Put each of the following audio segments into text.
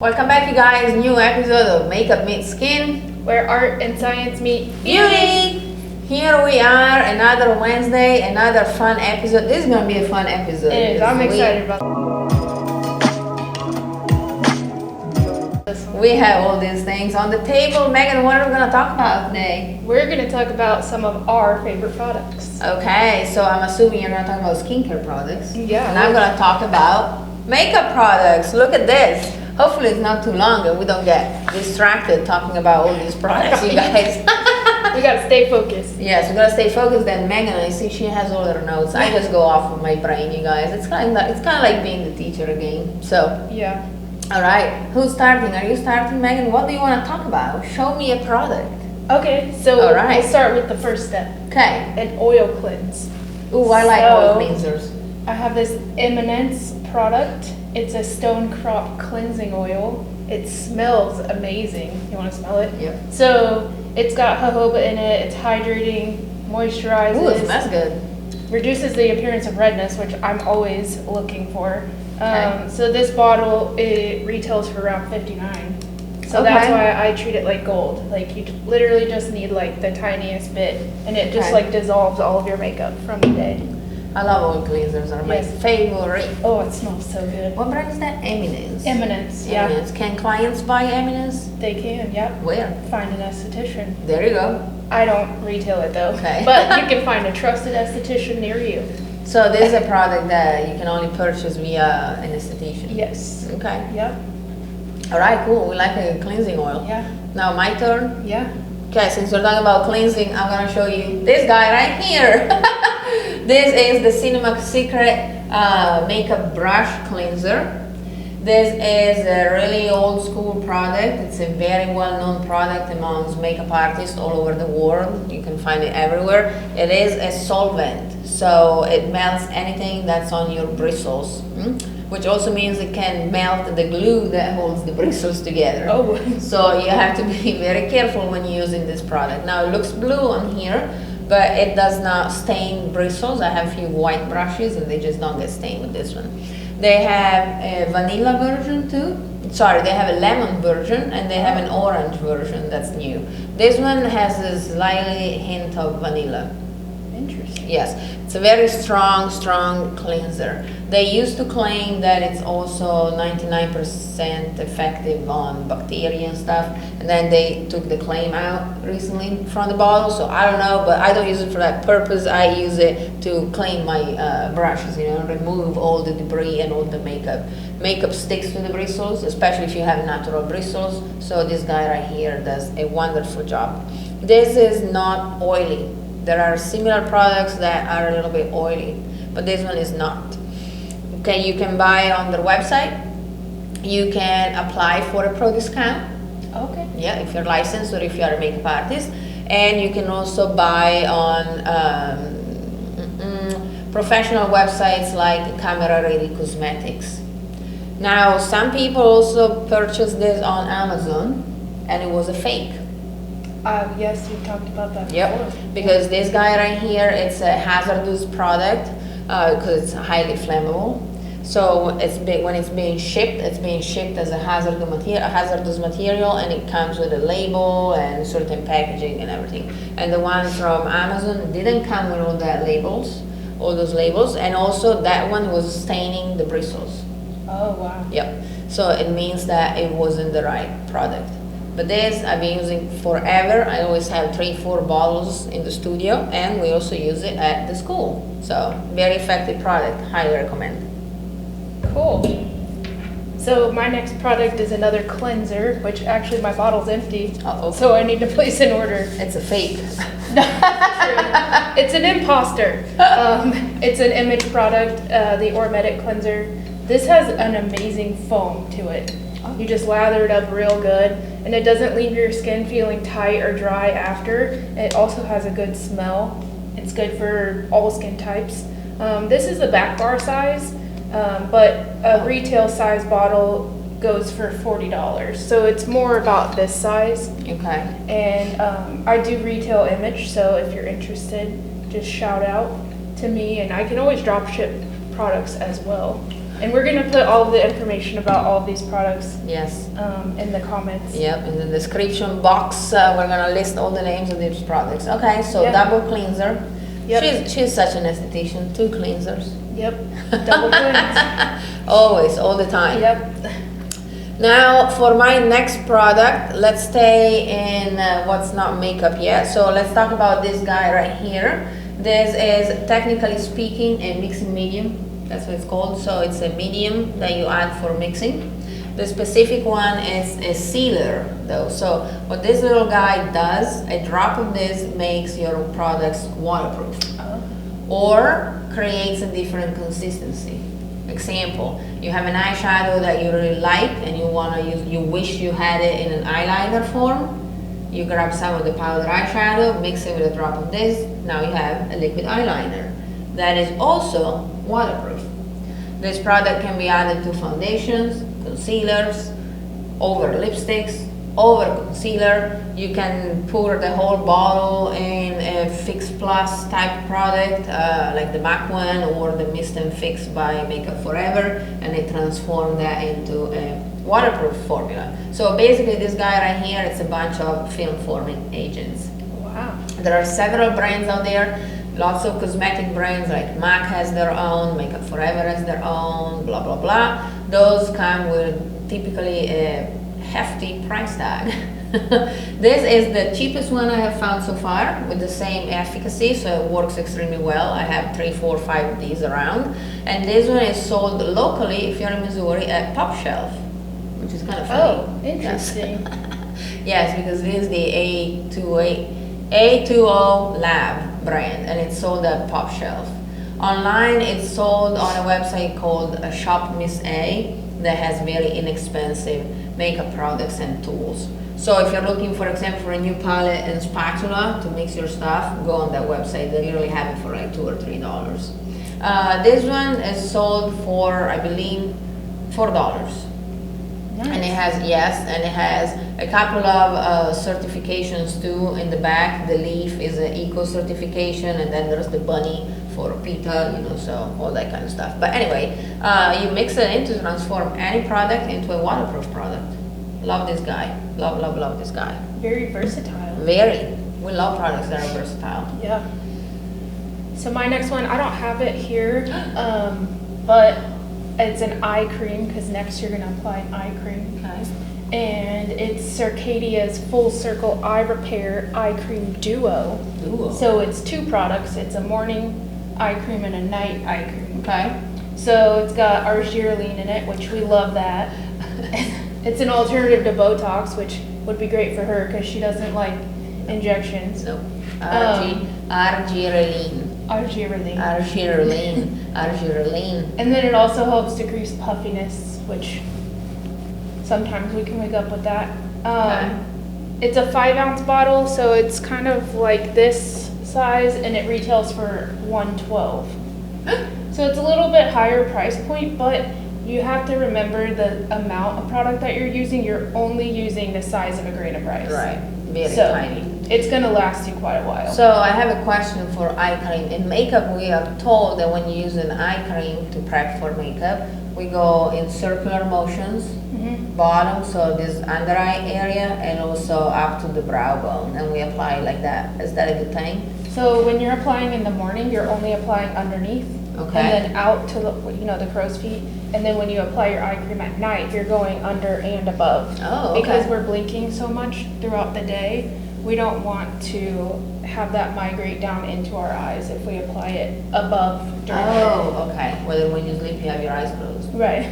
Welcome back, you guys. New episode of Makeup Meets Skin, where art and science meet beauty. Here we are, another Wednesday, another fun episode. This is gonna be a fun episode. It is. I'm excited about this one. We have all these things on the table. Megan, what are we gonna talk about today? We're gonna talk about some of our favorite products. Okay, so I'm assuming you're gonna talk about skincare products. Yeah. And I'm gonna talk about makeup products. Look at this. Hopefully it's not too long and we don't get distracted talking about all these products, you guys. We gotta stay focused. Yes, we gotta stay focused. Then Megan, I see she has all her notes. I just go off of my brain, you guys. It's kind of like being the teacher again. So Yeah. all right, who's starting? Are you starting, Megan? What do you want to talk about? Show me a product. Okay, so All right. we'll start with the first step, Okay. an oil cleanse. Ooh, I like So- oil cleansers. I have this Eminence product. It's a stone crop cleansing oil. It smells amazing. You want to smell it? Yep. So it's got jojoba in it. It's hydrating, moisturizes. Ooh, it smells good. Reduces the appearance of redness, which I'm always looking for. Okay. So this bottle, it retails for around $59. So that's Okay. why I treat it like gold. Like you literally just need like the tiniest bit, and it just Okay. like dissolves all of your makeup from the day. I love oil cleansers. Are my Yes. favorite. Oh, it smells so good. What brand is that? Eminence. Eminence, yeah. Eminence. Can clients buy Eminence? They can, yep. Where? Find an esthetician. There you go. I don't retail it though. Okay. But you can find a trusted esthetician near you. So this is a product that you can only purchase via an esthetician. Yes. Okay. Yep. All right, cool. We like a cleansing oil. Yeah. Now my turn. Yeah. Okay, since we're talking about cleansing, I'm gonna show you this guy right here. This is the Cinema Secret makeup brush cleanser. This is a really old school product. It's a very well-known product amongst makeup artists all over the world. You can find it everywhere. It is a solvent, so it melts anything that's on your bristles, which also means it can melt the glue that holds the bristles together. Oh. So you have to be very careful when you're using this product. Now it looks blue on here, but it does not stain bristles. I have a few white brushes and they just don't get stained with this one. They have a vanilla version too. Sorry, they have a lemon version and they have an orange version that's new. This one has a slightly hint of vanilla. Interesting. Yes, it's a very strong cleanser. They used to claim that it's also 99% effective on bacteria and stuff, and then they took the claim out recently from the bottle, so I don't know, but I don't use it for that purpose. I use it to clean my brushes, remove all the debris and all the makeup. Makeup sticks to the bristles, especially if you have natural bristles, so this guy right here does a wonderful job. This is not oily. There are similar products that are a little bit oily, but this one is not. Okay, you can buy on their website. You can apply for a pro discount. Okay. Yeah, if you're licensed or if you're a makeup artist. And you can also buy on professional websites like Camera Ready Cosmetics. Now, some people also purchased this on Amazon and it was a fake. Yes, we talked about that Yep, before. because this guy right here, it's a hazardous product because it's highly flammable. So when it's being shipped as a hazardous material, and it comes with a label and certain packaging and everything. And the one from Amazon didn't come with all those labels, and also that one was staining the bristles. Oh, wow. Yep. So it means that it wasn't the right product. But this I've been using forever. I always have 3-4 bottles in the studio, and we also use it at the school. So very effective product. Highly recommend. Cool. So my next product is another cleanser, which actually my bottle's empty. Uh-oh. So I need to place an order. It's a fake. It's an imposter. It's an Image product, the Ormedic cleanser. This has an amazing foam to it. You just lather it up real good, and it doesn't leave your skin feeling tight or dry after. It also has a good smell. It's good for all skin types. This is the back bar size, but a retail size bottle goes for $40. So it's more about this size. Okay. And I do retail Image, so if you're interested, just shout out to me, and I can always drop ship products as well. And we're gonna put all of the information about all of these products Yes. in the comments. Yep, in the description box, we're gonna list all the names of these products. Okay, so Yeah. double cleanser. Yep. She's such an esthetician, 2 cleansers. Yep, double cleanse. Always, all the time. Yep. Now, for my next product, let's stay in what's not makeup yet. So let's talk about this guy right here. This is, technically speaking, a mixing medium. That's what it's called. So it's a medium that you add for mixing. The specific one is a sealer, though. So what this little guy does, a drop of this makes your products waterproof, or creates a different consistency. Example, you have an eyeshadow that you really like and you wanna use, you wish you had it in an eyeliner form. You grab some of the powder eyeshadow, mix it with a drop of this, now you have a liquid eyeliner that is also waterproof. This product can be added to foundations, concealers, over lipsticks, over concealer. You can pour the whole bottle in a Fix Plus type product, like the MAC one or the Mist and Fix by Makeup Forever, and they transform that into a waterproof formula. So basically this guy right here, it's a bunch of film forming agents. Wow. There are several brands out there, lots of cosmetic brands, like MAC has their own, Makeup Forever has their own, blah, blah, blah. Those come with typically a hefty price tag. This is the cheapest one I have found so far, with the same efficacy, so it works extremely well. I have 3, 4, 5 of these around. And this one is sold locally, if you're in Missouri, at Top Shelf, which is kind of funny. Oh, interesting. Yes, because this is the A20 Lab brand, and it's sold at Top Shelf. Online, it's sold on a website called Shop Miss A that has very inexpensive makeup products and tools. So if you're looking, for example, for a new palette and spatula to mix your stuff, go on that website. They usually have it for like $2 or $3. This one is sold for, I believe, $4. Nice. And it has, yes, and it has a couple of certifications too in the back. The leaf is an eco certification, and then there's the bunny for PETA, you know, so all that kind of stuff. But anyway, you mix it in to transform any product into a waterproof product. Love this guy. Love, love, love this guy. Very versatile. Very. We love products that are versatile. Yeah. So my next one, I don't have it here, but it's an eye cream, because next you're gonna apply an eye cream. Okay. And it's Circadia's Full Circle Eye Repair Eye Cream Duo. Duo. So it's 2 products. It's a morning eye cream and a night eye cream. Okay. So it's got argireline in it, which we love that. It's an alternative to Botox, which would be great for her because she doesn't like injections. No. Argireline. Argireline. Argireline. Argireline. And then it also helps decrease puffiness, which sometimes we can wake up with that. Okay. It's a 5-ounce bottle, so it's kind of like this size, and it retails for $112. So it's a little bit higher price point, but you have to remember the amount of product that you're using. You're only using the size of a grain of rice. Right. Very So tiny. it's gonna last you quite a while. So I have a question for eye cream. In makeup, we are told that when you use an eye cream to prep for makeup, we go in circular motions, Mhm. bottom, so this under eye area, and also up to the brow bone, and we apply it like that. Is that a good thing? So when you're applying in the morning, you're only applying underneath. Okay. And then out to the, you know, the crow's feet. And then when you apply your eye cream at night, you're going under and above. Oh, okay. Because we're blinking so much throughout the day, we don't want to have that migrate down into our eyes if we apply it above during the day. Oh, okay. Whether when you sleep, you have your eyes closed. Right,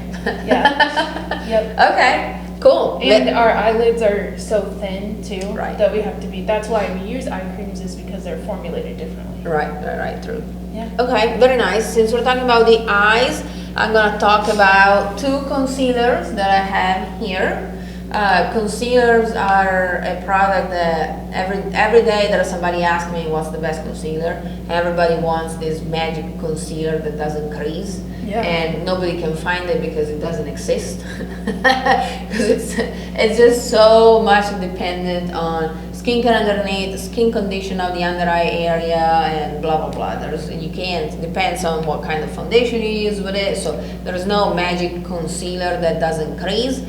yeah. Yep. Okay, cool. And our eyelids are so thin too, Right. that we have to be, that's why we use eye creams, is because they're formulated differently. Right, true. Yeah. Okay, very nice. Since we're talking about the eyes, I'm gonna talk about 2 concealers that I have here. Concealers are a product that every day there's somebody asking me what's the best concealer. Everybody wants this magic concealer that doesn't crease. Yeah. And nobody can find it because it doesn't exist. Because it's just so much dependent on skin care underneath, skin condition of the under eye area, and blah blah blah. You can't, depends on what kind of foundation you use with it. So there's no magic concealer that doesn't crease.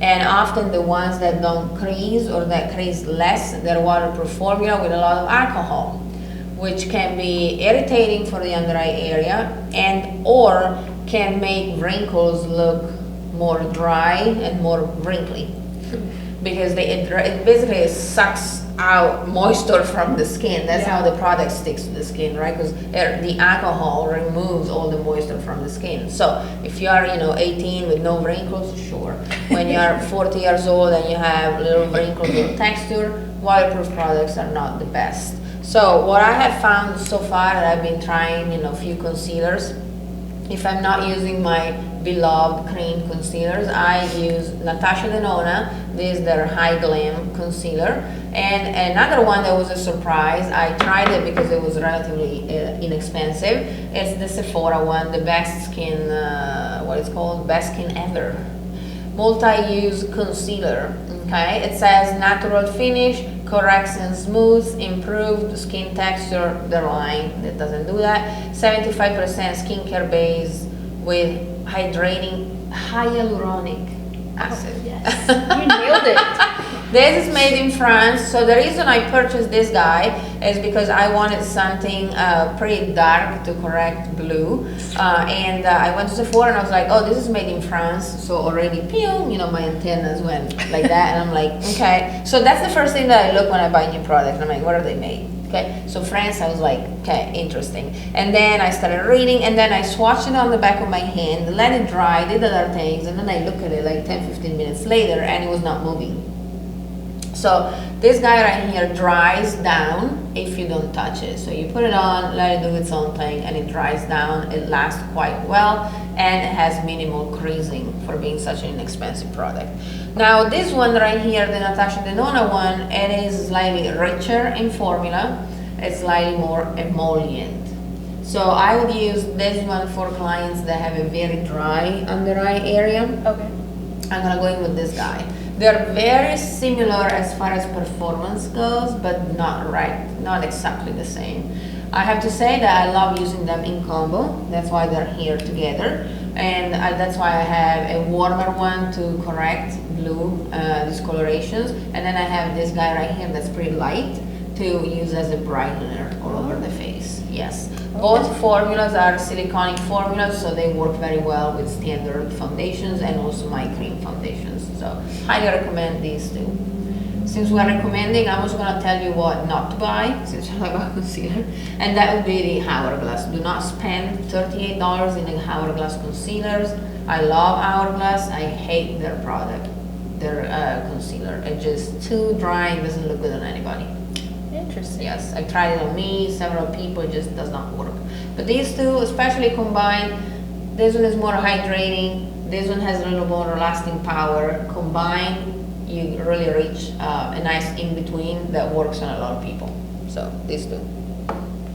And often the ones that don't crease or that crease less, they're waterproof formula with a lot of alcohol, which can be irritating for the under eye area and or can make wrinkles look more dry and more wrinkly. Because it basically sucks out moisture from the skin. That's how the product sticks to the skin, right? Because the alcohol removes all the moisture from the skin. So if you are, 18 with no wrinkles, sure. When you are 40 years old and you have little wrinkles with texture, waterproof products are not the best. So what I have found so far, that I've been trying, a few concealers. If I'm not using my beloved cream concealers, I use Natasha Denona. This is their High Glam concealer. And another one that was a surprise, I tried it because it was relatively inexpensive. It's the Sephora one, the Best Skin, what it's called, Best Skin Ever. Multi-use concealer, okay? It says natural finish, corrects and smooths, improved skin texture, the line, it doesn't do that. 75% skincare base with hydrating hyaluronic acid. Oh, yes, you nailed it. This is made in France. So the reason I purchased this guy is because I wanted something pretty dark to correct blue. And I went to Sephora and I was like, oh, this is made in France. So already, pew, my antennas went like that. And I'm like, okay. So that's the first thing that I look when I buy a new product. And I'm like, where are they made? Okay, so France, I was like, okay, interesting. And then I started reading, and then I swatched it on the back of my hand, let it dry, did other things, and then I looked at it like 10-15 minutes later, and it was not moving. So this guy right here dries down if you don't touch it. So you put it on, let it do its own thing, and it dries down. It lasts quite well, and it has minimal creasing for being such an inexpensive product. Now this one right here, the Natasha Denona one, it is slightly richer in formula. It's slightly more emollient. So I would use this one for clients that have a very dry under eye area. Okay. I'm gonna go in with this guy. They're very similar as far as performance goes, but not exactly the same. I have to say that I love using them in combo. That's why they're here together. And that's why I have a warmer one to correct blue discolorations. And then I have this guy right here that's pretty light to use as a brightener all over the face. Yes. Both formulas are siliconic formulas, so they work very well with standard foundations and also my cream foundations. So highly recommend these two. Since we are recommending, I'm also going to tell you what not to buy, since you're talking about concealer, and that would be the Hourglass. Do not spend $38 in the Hourglass concealers. I love Hourglass. I hate their product, their concealer. It's just too dry and doesn't look good on anybody. Interesting. Yes, I've tried it on me, several people, it just does not work. But these two, especially combined, this one is more hydrating, this one has a little more lasting power. Combined, you really reach a nice in-between that works on a lot of people. So, these two.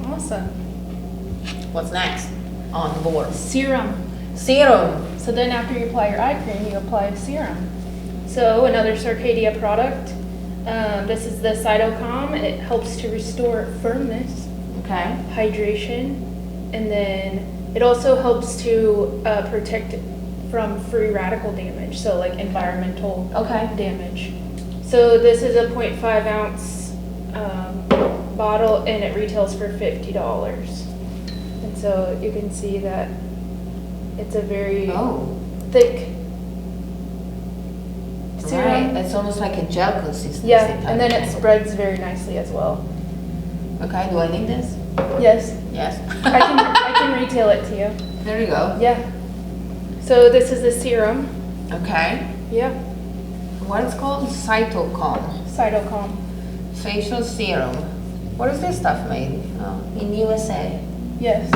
Awesome. What's next on board? Serum. Serum. So then after you apply your eye cream, you apply a serum. So another Circadia product. This is the Cytocalm. It helps to restore firmness, Okay. hydration, and then it also helps to protect from free radical damage, so like environmental damage. So this is a 0.5 ounce bottle, and it retails for $50. And so you can see that it's a very thick serum. Right. It's almost like a gel consistency. Yeah, and then it spreads very nicely as well. Okay, do I need this? Yes. Yes. I can retail it to you. There you go. Yeah. So this is the serum. Okay. Yeah. What is called? Cytocalm. Cytocalm. Facial serum. What is this stuff made? Oh, in USA. Yes.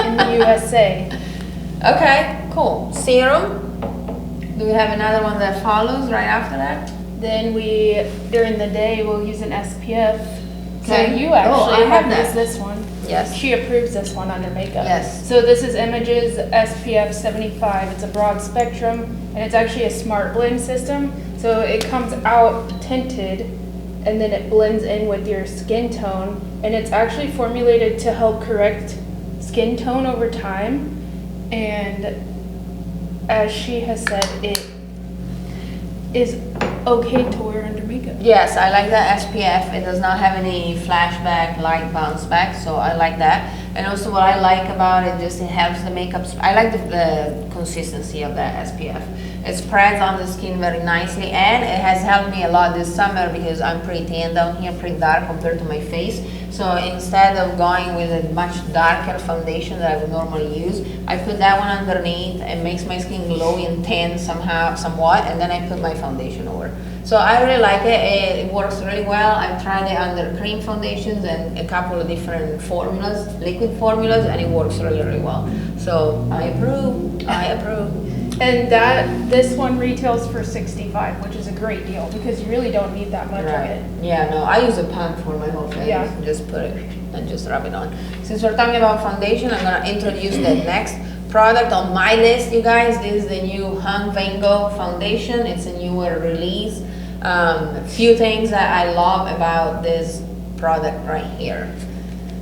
In the USA. Okay, cool. Serum. Do we have another one that follows right after that? Then we, during the day, we'll use an SPF. So Okay. you Oh, I actually have have that. used this one. Yes. She approves this one under makeup. Yes. So this is Images SPF 75. It's a broad spectrum, and it's actually a smart blend system. So it comes out tinted, and then it blends in with your skin tone, and it's actually formulated to help correct skin tone over time. And as she has said, it is okay to wear under makeup. Yes, I like that SPF. It does not have any flashback, light bounce back, so I like that. And also what I like about it, just it helps the makeup, I like the consistency of that SPF. It spreads on the skin very nicely, and it has helped me a lot this summer because I'm pretty tan down here, pretty dark compared to my face. So instead of going with a much darker foundation that I would normally use, I put that one underneath. It makes my skin glowy and tan somewhat, and then I put my foundation over. So I really like it. It works really well. I've tried it under cream foundations and a couple of different formulas, liquid formulas, and it works really, really well. So I approve. I approve. And this one retails for $65, which is a great deal because you really don't need that much of Right. it. Yeah, no, I use a pump for my whole face. Yeah. Just put it and just rub it on. Since we're talking about foundation, I'm gonna introduce the next product on my list, you guys. This is the new Han Vango foundation. It's a newer release. Few things that I love about this product right here.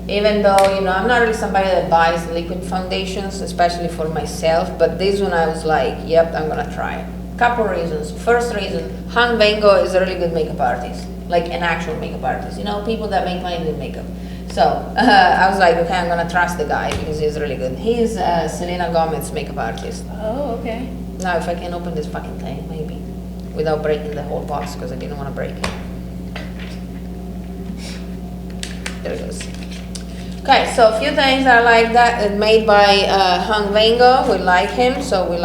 Even though, I'm not really somebody that buys liquid foundations, especially for myself, but this one I was like, yep, I'm gonna try it. Couple reasons. First reason, Han Vango is a really good makeup artist, like an actual makeup artist, people that make money in makeup. So I was like, okay, I'm gonna trust the guy because he's really good. He's Selena Gomez's makeup artist. Oh, okay. Now if I can open this fucking thing, maybe, without breaking the whole box, because I didn't want to break it. There it goes. Okay, so a few things I like that made by Han Vango. We like him, so we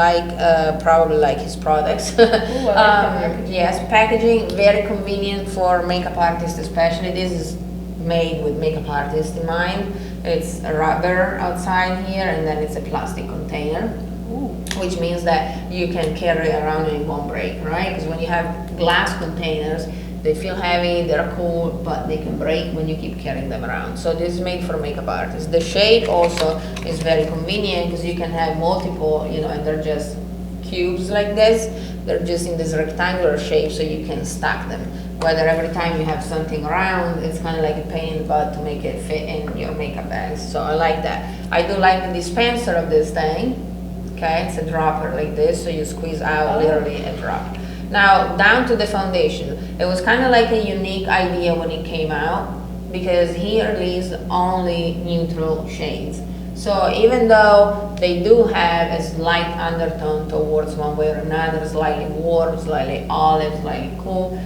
probably like his products. Ooh, I like the packaging. Yes, packaging very convenient for makeup artists, especially. This is made with makeup artists in mind. It's a rubber outside here, and then it's a plastic container, which means that you can carry around and it won't break, right? Because when you have glass containers, they feel heavy, they're cool, but they can break when you keep carrying them around. So this is made for makeup artists. The shape also is very convenient because you can have multiple, and they're just cubes like this. They're just in this rectangular shape, so you can stack them. Whether every time you have something around, it's kind of like a pain in the butt to make it fit in your makeup bags. So I like that. I do like the dispenser of this thing. Okay, it's a dropper like this, so you squeeze out literally a drop. Now, down to the foundation. It was kind of like a unique idea when it came out because he released only neutral shades. So even though they do have a slight undertone towards one way or another, slightly warm, slightly olive, slightly cool,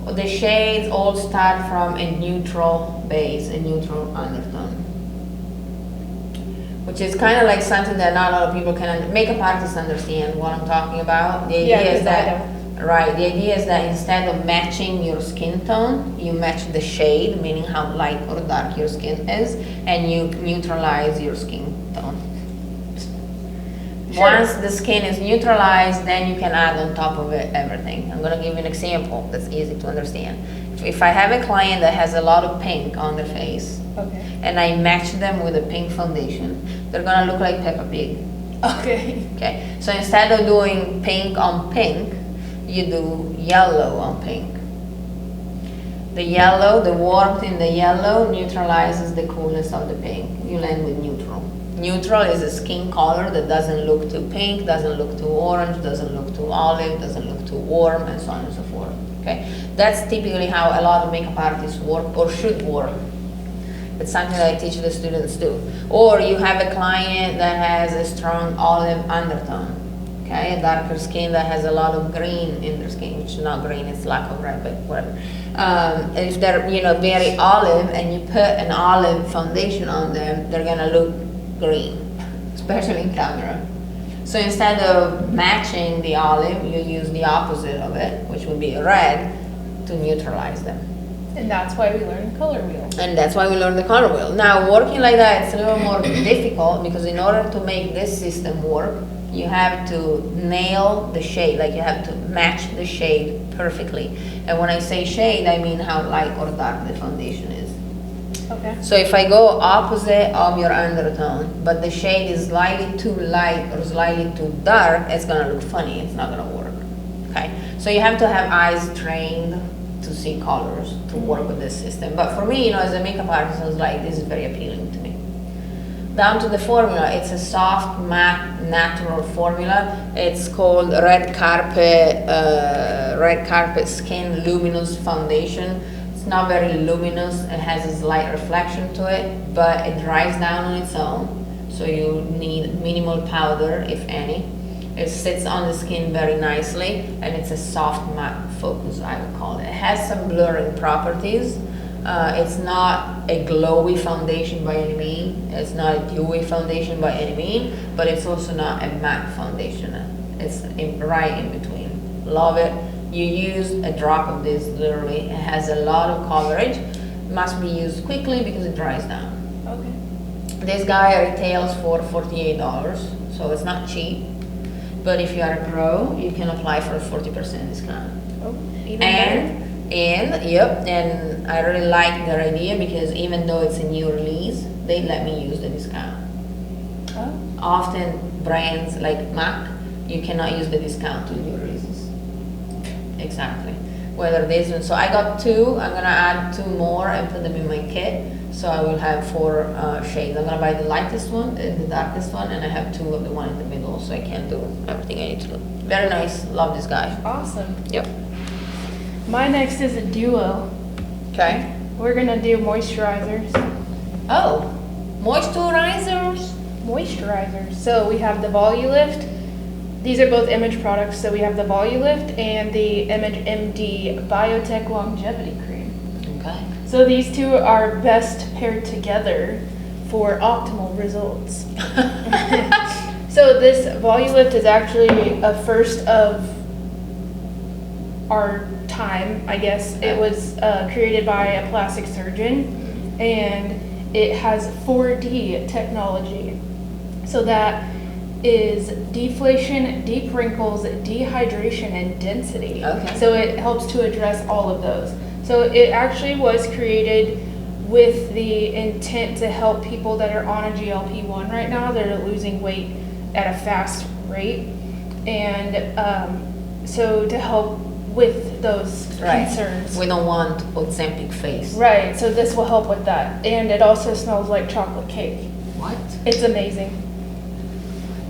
the shades all start from a neutral base, a neutral undertone. Which is kind of like something that not a lot of people can, makeup artists understand what I'm talking about. The idea is that, right, the idea is that instead of matching your skin tone, you match the shade, meaning how light or dark your skin is, and you neutralize your skin tone. Sure. Once the skin is neutralized, then you can add on top of it everything. I'm gonna give you an example that's easy to understand. If I have a client that has a lot of pink on their face, and I match them with a pink foundation, they're gonna look like Peppa Pig. Okay, so instead of doing pink on pink, you do yellow on pink. The yellow, the warmth in the yellow neutralizes the coolness of the pink. You land with neutral. Neutral is a skin color that doesn't look too pink, doesn't look too orange, doesn't look too olive, doesn't look too warm, and so on and so forth. Okay, that's typically how a lot of makeup artists work or should work. It's something that I teach the students too. Or you have a client that has a strong olive undertone, okay, a darker skin that has a lot of green in their skin, which is not green, it's lack of red, but whatever. If they're very olive and you put an olive foundation on them, they're gonna look green, especially in camera. So instead of matching the olive, you use the opposite of it, which would be red, to neutralize them. And that's why we learned the color wheel. And that's why we learned the color wheel. Now, working like that, it's a little more difficult because in order to make this system work, you have to nail the shade, like you have to match the shade perfectly. And when I say shade, I mean how light or dark the foundation is. Okay. So if I go opposite of your undertone, but the shade is slightly too light or slightly too dark, it's gonna look funny, it's not gonna work, okay? So you have to have eyes trained to see colors, to work with this system. But for me, as a makeup artist, I was like, this is very appealing to me. Down to the formula, it's a soft, matte, natural formula. It's called Red Carpet Skin Luminous Foundation. It's not very luminous, it has a slight reflection to it, but it dries down on its own, so you need minimal powder, if any. It sits on the skin very nicely, and it's a soft matte focus, I would call it. It has some blurring properties. It's not a glowy foundation by any means. It's not a dewy foundation by any means, but it's also not a matte foundation. It's right in between. Love it. You use a drop of this, literally. It has a lot of coverage. Must be used quickly because it dries down. Okay. This guy retails for $48, so it's not cheap. But if you are a pro, you can apply for a 40% discount. Oh, even better. And I really like their idea because even though it's a new release, they let me use the discount. Oh. Often brands like MAC, you cannot use the discount to new releases. Exactly. Whether this one, so I got 2, I'm gonna add 2 more and put them in my kit. So I will have 4 shades. I'm gonna buy the lightest one and the darkest one, and I have 2 of the one in the middle, so I can do everything I need to do. Very nice, love this guy. Awesome. Yep. My next is a duo. Okay. We're gonna do moisturizers. Oh, moisturizers. Moisturizers. So we have the Volulift. These are both Image products. So we have the Volulift and the Image MD Biotech Longevity Cream. Okay. So these two are best paired together for optimal results. So this Volulift is actually a first of our time, I guess. It was created by a plastic surgeon, and it has 4D technology. So that is deflation, deep wrinkles, dehydration, and density. Okay. So it helps to address all of those. So it actually was created with the intent to help people that are on a GLP-1 right now that are losing weight at a fast rate, and so to help with those concerns. We don't want Ozempic face. Right, so this will help with that. And it also smells like chocolate cake. What? It's amazing.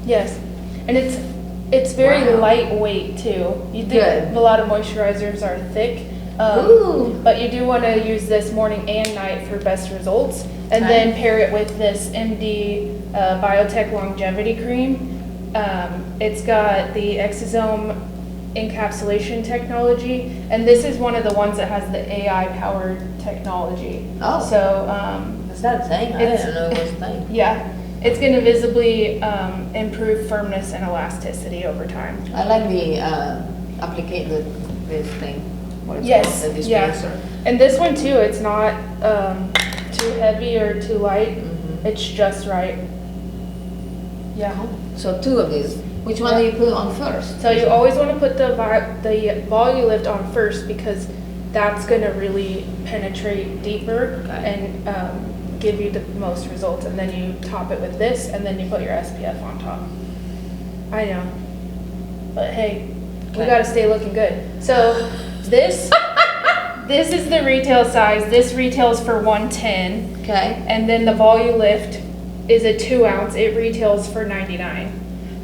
Yes, and it's very Wow. lightweight too. You think Good. a lot of moisturizers are thick, Ooh. but you do want to use this morning and night for best results, and Okay. then pair it with this MD Biotech Longevity Cream. It's got the exosome encapsulation technology, and this is one of the ones that has the AI powered technology. Oh. So Is that a thing? I It's- didn't know it was a thing. yeah, it's going to visibly improve firmness and elasticity over time. I like the this thing. What it's Yes, called, the yeah. dispenser. And this one too, it's not too heavy or too light. Mhm. It's just right. Yeah. So 2 of these. Which one do you put on first? So you always want to put the Volulift on first because that's going to really penetrate deeper Okay. and give you the most results. And then you top it with this, and then you put your SPF on top. I know, but hey, we Okay. got to stay looking good. So this this is the retail size. This retails for $110, Okay. and then the Volulift is a 2 ounce. It retails for $99.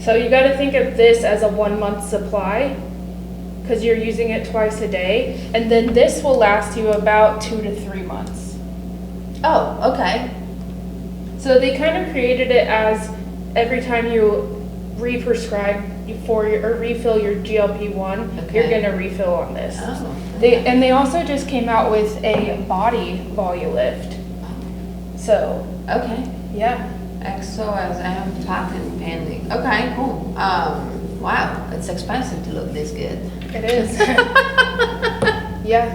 So you got to think of this as a 1 month supply because you're using it twice a day, and then this will last you about 2 to 3 months. Oh, okay. So they kind of created it as every time you re-prescribe for or refill your GLP-1, you're Okay. going to refill on this. Oh. They also just came out with a body Volulift. So Okay. yeah, EXO as I have patent pending. Okay, cool. Wow, it's expensive to look this good. it is. Yeah.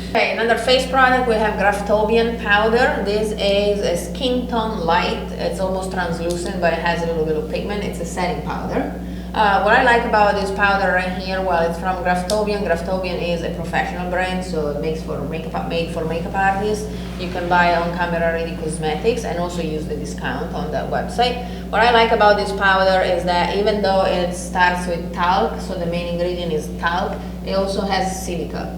Okay, another face product, we have Graftobian powder. This is a skin tone light. It's almost translucent, but it has a little bit of pigment. It's a setting powder. What I like about this powder right here, well, it's from Graftobian. Graftobian is a professional brand, so it makes for made for makeup artists. You can buy on camera ready cosmetics and also use the discount on that website. What I like about this powder is that even though it starts with talc, so the main ingredient is talc, it also has silica.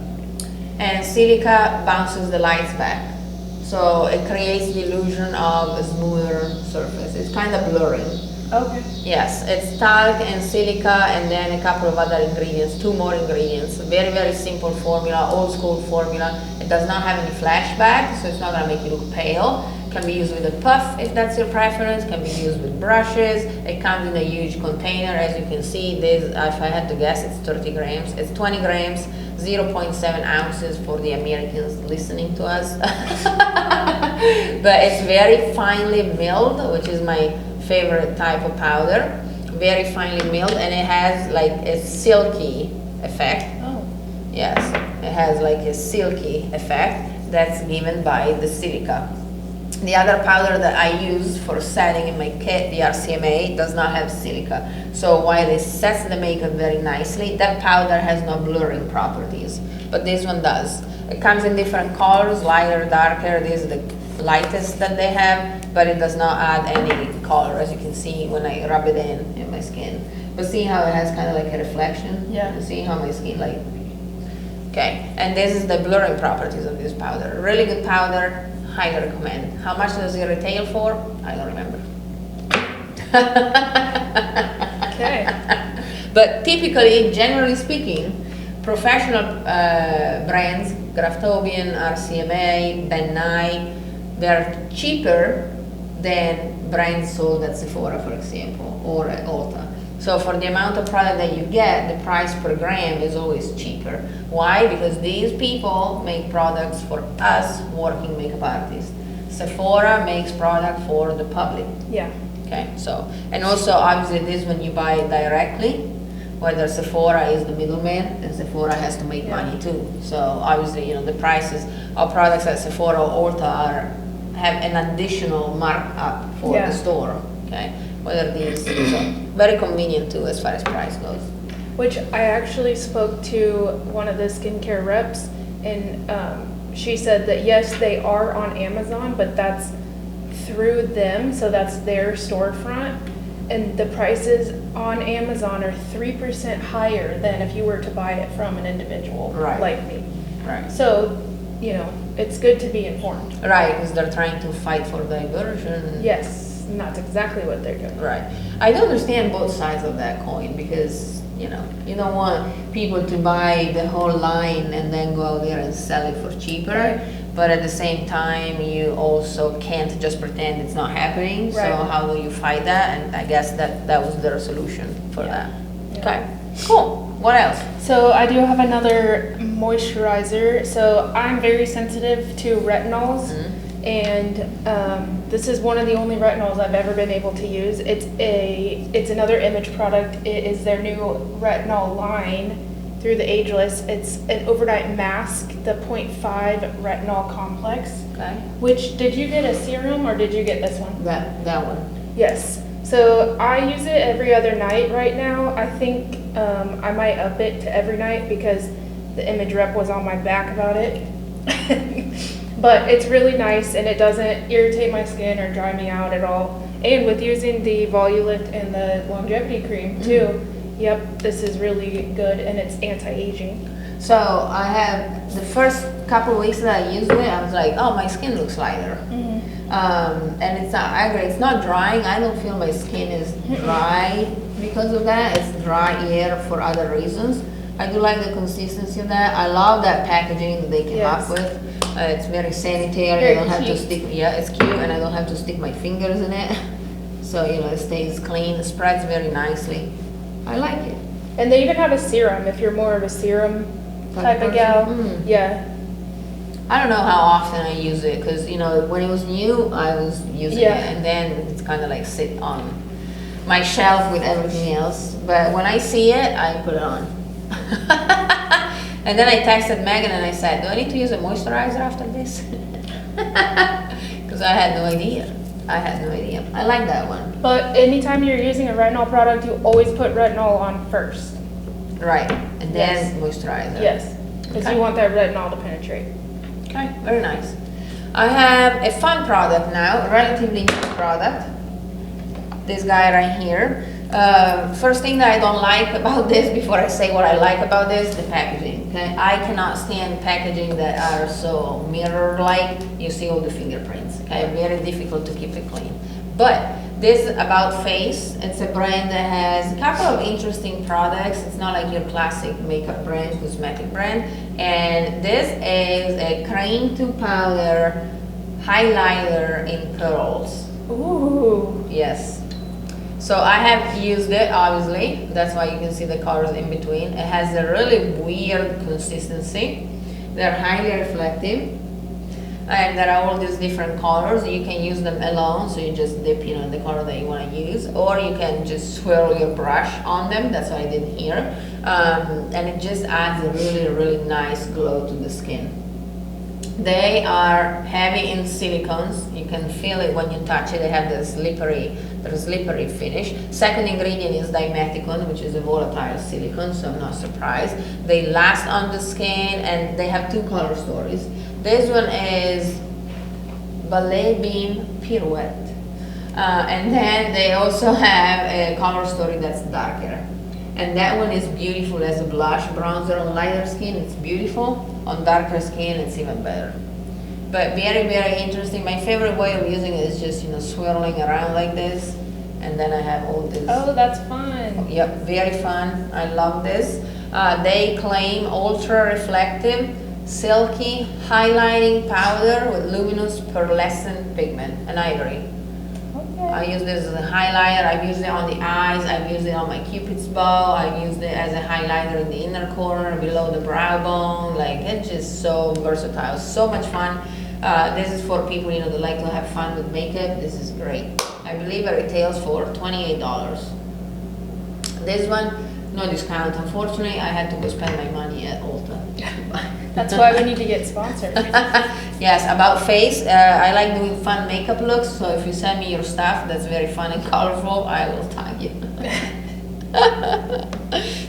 And silica bounces the lights back. So it creates the illusion of a smoother surface. It's kind of blurring. Okay. Yes, it's talc and silica and then a couple of other ingredients, 2 more ingredients. Very, very simple formula, old school formula. It does not have any flashback, so it's not gonna make you look pale. Can be used with a puff if that's your preference, can be used with brushes. It comes in a huge container, as you can see. This, if I had to guess, it's 30 grams. It's 20 grams, 0.7 ounces for the Americans listening to us. But it's very finely milled, which is my favorite type of powder. Very finely milled, and it has like a silky effect. Oh. Yes, it has like a silky effect that's given by the silica. The other powder that I use for setting in my kit, the RCMA, does not have silica. So while it sets the makeup very nicely, that powder has no blurring properties, but this one does. It comes in different colors, lighter, darker. This is the lightest that they have, but it does not add any color, as you can see when I rub it in my skin. But see how it has kind of like a reflection? Yeah. You see how my skin like, okay. And this is the blurring properties of this powder. Really good powder. Highly recommend. How much does it retail for? I don't remember. Okay. But typically, generally speaking, professional brands, Graftobian, RCMA, Ben Nye, they're cheaper than brands sold at Sephora, for example, or at Ulta. So for the amount of product that you get, the price per gram is always cheaper. Why? Because these people make products for us working makeup artists. Sephora makes product for the public. Yeah. Okay, so, and also obviously this when you buy it directly, whether Sephora is the middleman, and Sephora has to make money too. So obviously, you know, the prices of products at Sephora or Ulta have an additional markup for the store, okay? Whether these, so very convenient too as far as price goes. Which I actually spoke to one of the skincare reps, and she said that yes, they are on Amazon, but that's through them, so that's their storefront. And the prices on Amazon are 3% higher than if you were to buy it from an individual like me. Right. So, you know, it's good to be informed. Right, because they're trying to fight for diversion. Yes, and that's exactly what they're doing. Right. I do understand both sides of that coin because, you know, you don't want people to buy the whole line and then go out there and sell it for cheaper. Right. But at the same time, you also can't just pretend it's not happening. Right. So how do you fight that? And I guess that was their solution for that. Yeah. Okay, cool. What else? So I do have another moisturizer. So I'm very sensitive to retinols, and this is one of the only retinols I've ever been able to use. It's another Image product. It is their new retinol line through the Ageless. It's an overnight mask, the 0.5 retinol complex. Okay. Which, did you get a serum or did you get this one? That one. Yes. So I use it every other night right now. I think I might up it to every night because the Image rep was on my back about it. But it's really nice and it doesn't irritate my skin or dry me out at all. And with using the Volulift and the longevity cream too, yep, this is really good and it's anti-aging. So I have the first couple of weeks that I used it, I was like, oh, my skin looks lighter. And it's not, I agree, it's not drying. I don't feel my skin is dry because of that. It's drier for other reasons. I do like the consistency of that. I love that packaging that they came up with. It's very sanitary. Very I don't have to cute. stick, it's cute, and I don't have to stick my fingers in it. So, you know, it stays clean, it spreads very nicely. I like it. And they even have a serum if you're more of a serum type of gal. Yeah. I don't know how often I use it because, you know, when it was new, I was using it, and then it's kind of like sit on my shelf with everything else. But when I see it, I put it on. And then I texted Megan and I said, do I need to use a moisturizer after this? Because I had no idea. I like that one. But anytime you're using a retinol product, you always put retinol on first. Right, and then moisturizer. Yes, because you want that retinol to penetrate. Okay, very nice. I have a fun product now, a relatively new product. This guy right here. First thing that I don't like about this, before I say what I like about this, the packaging. Okay, I cannot stand packaging that are so mirror-like. You see all the fingerprints. Okay, very difficult to keep it clean. But this is About Face. It's a brand that has a couple of interesting products. It's not like your classic makeup brand, cosmetic brand. And this is a cream to powder highlighter in curls. Ooh. Yes. So I have used it, obviously. That's why you can see the colors in between. It has a really weird consistency. They're highly reflective. And there are all these different colors. You can use them alone, so you just dip in the color that you want to use, or you can just swirl your brush on them. That's what I did here. And it just adds a really, really nice glow to the skin. They are heavy in silicones. You can feel it when you touch it. They have the slippery finish. Second ingredient is dimethicone, which is a volatile silicone, so I'm not surprised. They last on the skin, and they have two color stories. This one is Ballet Beam Pirouette. And then they also have a color story that's darker. And that one is beautiful as a blush bronzer on lighter skin. It's beautiful. On darker skin, it's even better. But very, very interesting. My favorite way of using it is just, swirling around like this. And then I have all this. Oh, that's fun. Yep, very fun. I love this. They claim ultra reflective, silky highlighting powder with luminous pearlescent pigment and ivory. Okay. I use this as a highlighter. I've used it on the eyes. I've used it on my Cupid's bow. I've used it as a highlighter in the inner corner below the brow bone. Like, it's just so versatile, so much fun. This is for people that like to have fun with makeup. This is great. I believe it retails for $28. This one, no discount. Unfortunately, I had to go spend my money at Ulta. That's why we need to get sponsored. Yes, About Face. I like doing fun makeup looks, so if you send me your stuff that's very fun and colorful, I will tag you.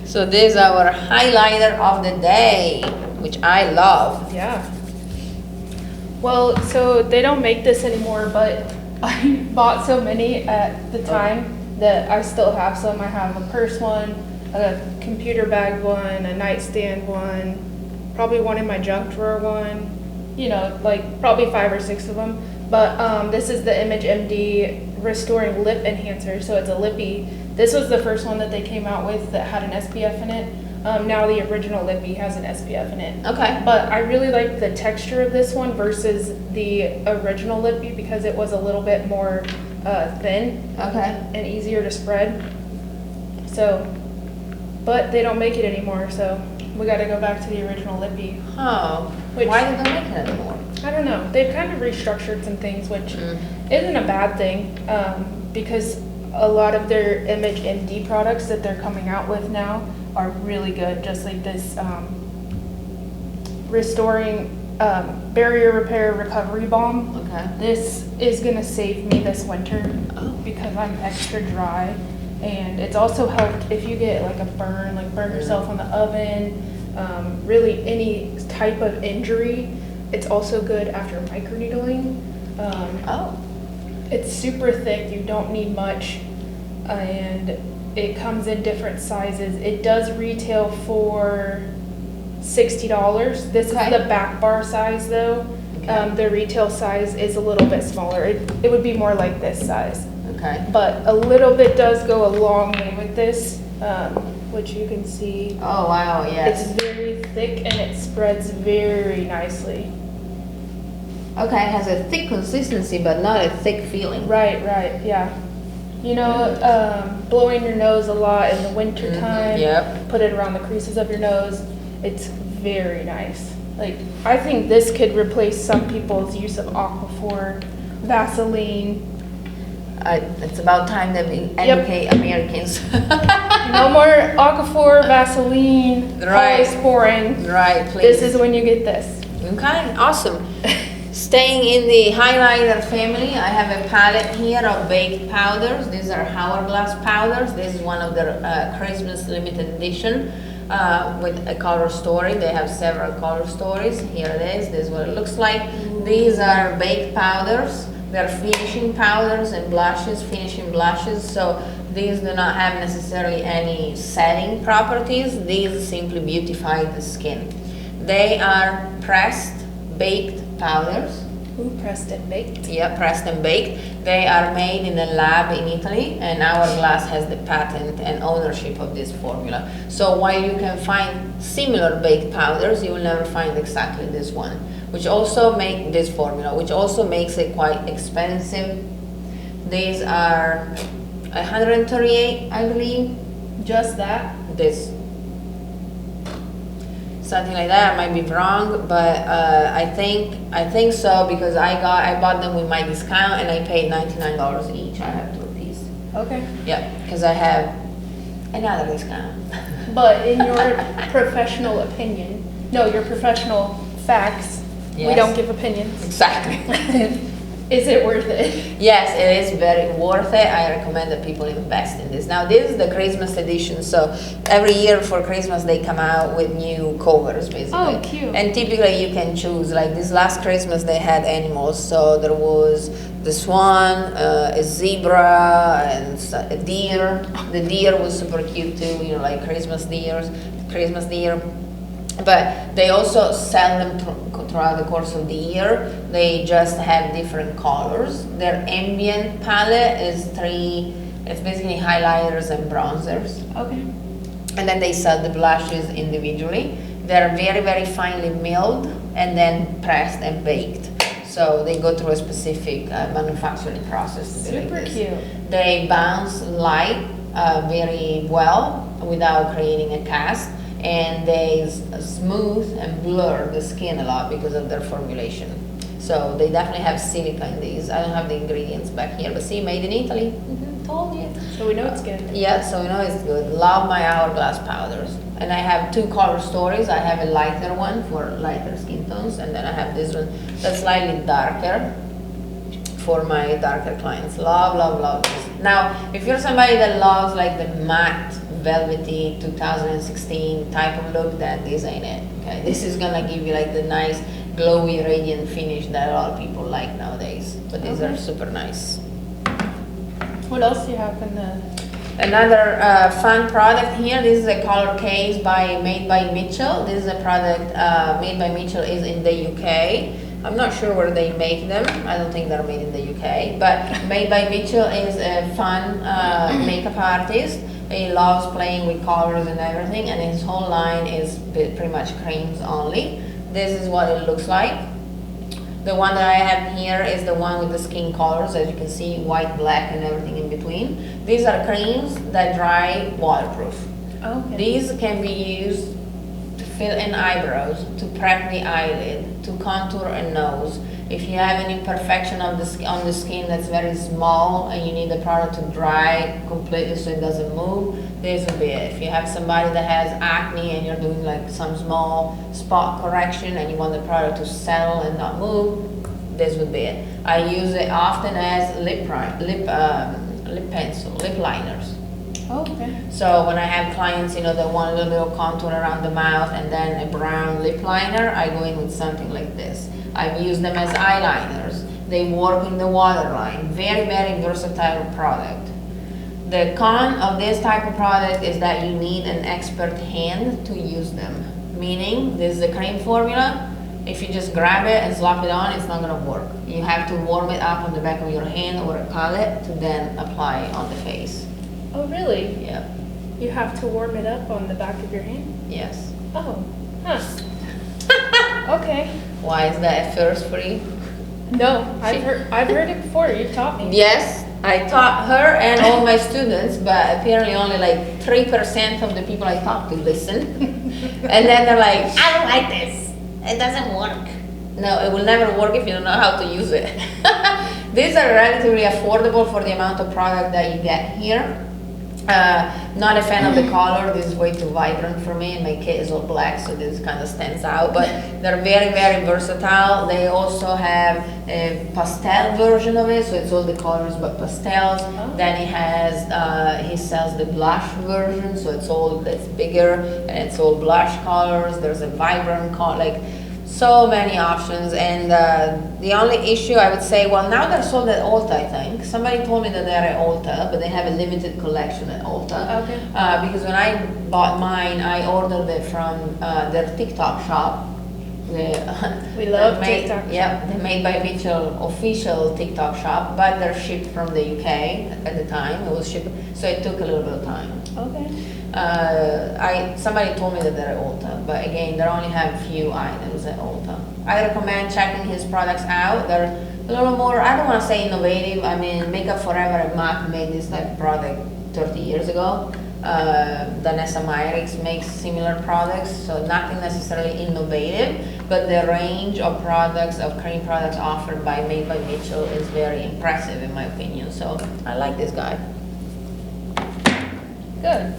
So this is our highlighter of the day, which I love. Yeah. Well, so they don't make this anymore, but I bought so many at the time that I still have some. I have a purse one, a computer bag one, a nightstand one, probably one in my junk drawer one, like probably 5 or 6 of them. But this is the Image MD Restoring Lip Enhancer, so it's a lippy. This was the first one that they came out with that had an SPF in it. Now the original lippy has an SPF in it. Okay. But I really like the texture of this one versus the original lippy because it was a little bit more thin. Okay. And easier to spread. So, but they don't make it anymore, so we got to go back to the original lippy. Oh. Why did they make it anymore? I don't know. They've kind of restructured some things, which isn't a bad thing because a lot of their Image MD products that they're coming out with now are really good, just like this restoring barrier repair recovery balm. Okay. This is gonna save me this winter because I'm extra dry, and it's also helped if you get like a burn, like burn yourself on the oven, really any type of injury. It's also good after microneedling. It's super thick, you don't need much, and it comes in different sizes. It does retail for $60. This is the back bar size though. Okay. The retail size is a little bit smaller. It would be more like this size. Okay. But a little bit does go a long way with this, which you can see. Oh wow, yes. It's very thick and it spreads very nicely. Okay, it has a thick consistency, but not a thick feeling. Right, yeah. Blowing your nose a lot in the winter time. Yep. Put it around the creases of your nose. It's very nice. Like, I think this could replace some people's use of Aquaphor, Vaseline. It's about time that we educate Americans. No more Aquaphor, Vaseline, Right. polysporin. Right, please. This is when you get this. Okay, awesome. Staying in the highlighter family, I have a palette here of baked powders. These are hourglass powders. This is one of their Christmas limited edition with a color story. They have several color stories. Here it is. This is what it looks like. These are baked powders. They're finishing powders and blushes, finishing blushes. So these do not have necessarily any setting properties. These simply beautify the skin. They are pressed, baked powders. Ooh, pressed and baked. Yeah, pressed and baked. They are made in a lab in Italy, and Hourglass has the patent and ownership of this formula. So while you can find similar baked powders, you will never find exactly this one, which also make this formula, which also makes it quite expensive. These are 138, I believe. Just that? This. Something like that. I might be wrong, but I think so because I bought them with my discount and I paid $99 each. I have 2 apiece. Okay. Yeah, because I have another discount. But in your professional opinion, no, your professional facts, we Yes. don't give opinions. Exactly. Is it worth it? Yes, it is very worth it. I recommend that people invest in this. Now, this is the Christmas edition, so every year for Christmas they come out with new covers, basically. Oh, cute. And typically you can choose. Like this last Christmas, they had animals, so there was the swan, a zebra, and a deer. The deer was super cute too, you know, like Christmas deer. But they also sell them throughout the course of the year. They just have different colors. Their ambient palette is it's basically highlighters and bronzers. Okay. And then they sell the blushes individually. They're very, very finely milled and then pressed and baked. So they go through a specific manufacturing process to be like Super this. cute. They bounce light very well without creating a cast. And they smooth and blur the skin a lot because of their formulation. So they definitely have silica in these. I don't have the ingredients back here, but see, made in Italy. Told you. So we know it's good. Yeah, so we know it's good. Love my Hourglass powders. And I have 2 color stories. I have a lighter one for lighter skin tones, and then I have this one that's slightly darker for my darker clients. Love, love, love this. Now, if you're somebody that loves like the matte, velvety 2016 type of look, then this ain't it. Okay, this is gonna give you like the nice glowy radiant finish that a lot of people like nowadays. But these are super nice. What else do you have in the... Another fun product here. This is a color case made by Mitchell. This is a product made by Mitchell is in the UK. I'm not sure where they make them. I don't think they're made in the UK. But made by Mitchell is a fun makeup artist. He loves playing with colors and everything, and his whole line is pretty much creams only. This is what it looks like. The one that I have here is the one with the skin colors, as you can see, white, black, and everything in between. These are creams that dry waterproof. Okay. These can be used to fill in eyebrows, to prep the eyelid, to contour a nose. If you have an imperfection on the skin that's very small and you need the product to dry completely so it doesn't move, this will be it. If you have somebody that has acne and you're doing like some small spot correction and you want the product to settle and not move, this would be it. I use it often as lip pencil, lip liners. Okay. So when I have clients, you know, that want a little contour around the mouth and then a brown lip liner, I go in with something like this. I've used them as eyeliners. They work in the waterline. Very, very versatile product. The con of this type of product is that you need an expert hand to use them. Meaning, this is a cream formula. If you just grab it and slap it on, it's not gonna work. You have to warm it up on the back of your hand or a palette to then apply on the face. Oh, really? Yeah. You have to warm it up on the back of your hand? Yes. Oh, huh. Okay. Why is that a first for you? No, I've heard it before. You've taught me. Yes, I taught her and all my students, but apparently only like 3% of the people I talk to listen. And then they're like, I don't like this. It doesn't work. No, it will never work if you don't know how to use it. These are relatively affordable for the amount of product that you get here. Not a fan of the color. This is way too vibrant for me, and my kit is all black, so this kind of stands out. But they're very, very versatile. They also have a pastel version of it, so it's all the colors but pastels. Oh. Then he sells the blush version, so it's bigger and it's all blush colors. There's a vibrant color, like so many options. And the only issue I would say, well, now they're sold at Ulta, I think. Somebody told me that they're at Ulta, but they have a limited collection at Ulta. Okay. Because when I bought mine, I ordered it from their TikTok shop. We love TikTok shop. Yeah, the Made by Mitchell official TikTok shop, but they're shipped from the UK at the time. It was shipped, so it took a little bit of time. Okay. Somebody told me that they're at Ulta, but again, they only have a few items at Ulta. I recommend checking his products out. They're a little more, I don't want to say innovative. I mean, Makeup Forever and MAC made this type of product 30 years ago. Vanessa Myricks makes similar products, so nothing necessarily innovative, but the range of products, of cream products offered by Made by Mitchell is very impressive in my opinion. So I like this guy. Good.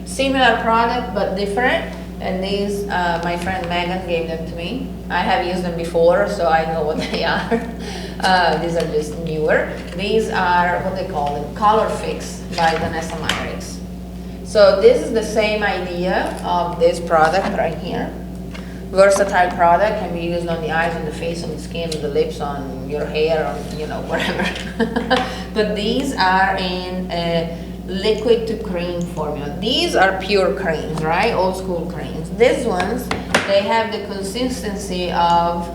Similar product but different, and these my friend Megan gave them to me. I have used them before, so I know what they are. These are just newer. These are what they call them, Color Fix by Vanessa Myricks. So this is the same idea of this product right here. Versatile product, can be used on the eyes, on the face, on the skin, on the lips, on your hair, on wherever. But these are in a liquid to cream formula. These are pure creams, right? Old school creams. These ones, they have the consistency of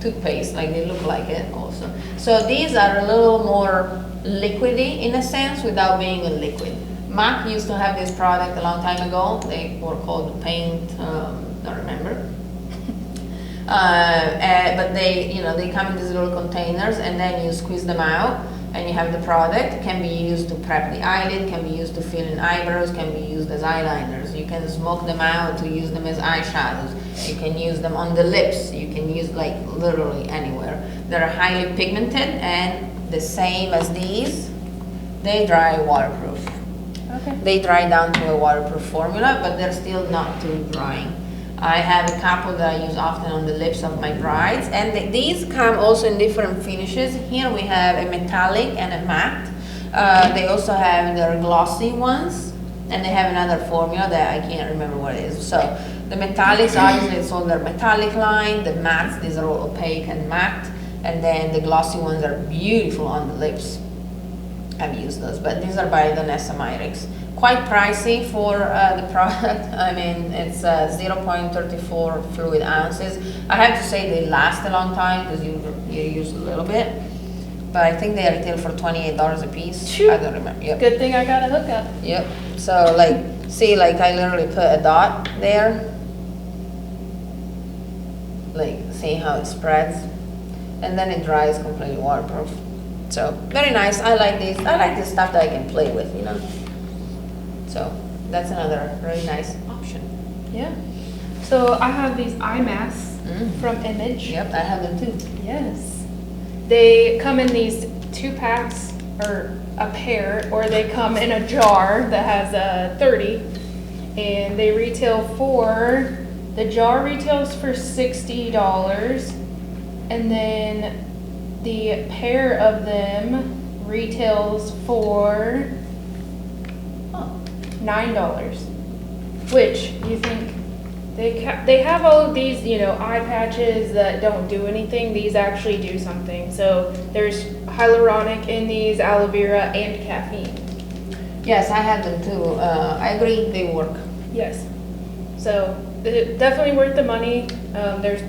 toothpaste, like they look like it also. So these are a little more liquidy in a sense without being a liquid. MAC used to have this product a long time ago. They were called Paint, don't remember. But they come in these little containers, and then you squeeze them out and you have the product. It can be used to prep the eyelid, can be used to fill in eyebrows, can be used as eyeliners. You can smoke them out to use them as eyeshadows. You can use them on the lips. You can use like literally anywhere. They're highly pigmented, and the same as these, they dry waterproof. Okay. They dry down to a waterproof formula, but they're still not too drying. I have a couple that I use often on the lips of my brides, and these come also in different finishes. Here we have a metallic and a matte. They also have their glossy ones, and they have another formula that I can't remember what it is. So the metallics, obviously it's all their metallic line. The mattes, these are all opaque and matte, and then the glossy ones are beautiful on the lips. I've used those, but these are by Vanessa Myricks. Quite pricey for the product. I mean, it's 0.34 fluid ounces. I have to say they last a long time because you use a little bit, but I think they retail for $28 a piece. Shoot. I don't remember. Yep. Good thing I got a hookup. Yep. So like, see, like I literally put a dot there. Like, see how it spreads, and then it dries completely waterproof. So very nice. I like these. I like this stuff that I can play with, So that's another really nice option. Yeah. So I have these eye masks from Image. Yep, I have them too. Yes. They come in these 2 packs or a pair, or they come in a jar that has 30, and they retail for, the jar retails for $60, and then the pair of them retails for $9, which you think they have all of these, eye patches that don't do anything. These actually do something. So there's hyaluronic in these, aloe vera, and caffeine. Yes, I have them too. I agree, they work. Yes. So definitely worth the money. There's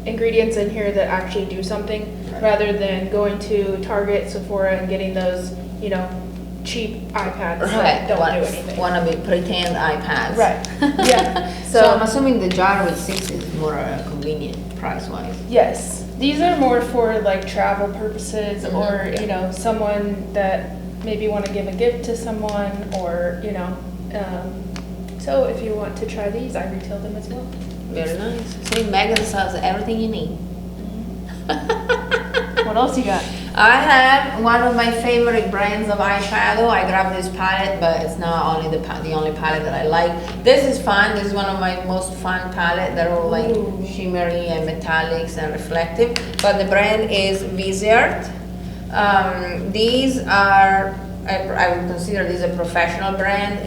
ingredients in here that actually do something, rather than going to Target, Sephora, and getting those, cheap iPads that don't do anything. Want to be pretend iPads. Right. Yeah. So I'm assuming the jar with 6 is more convenient price-wise. Yes. These are more for like travel purposes, or someone that maybe want to give a gift to someone, or so if you want to try these, I retail them as well. Very nice. See, Megan sells everything you need. What else you got? I have one of my favorite brands of eyeshadow. I grabbed this palette, but it's not only the only palette that I like. This is fun. This is one of my most fun palette. They're all like shimmery and metallics and reflective. But the brand is Viseart. These are, I would consider these a professional brand.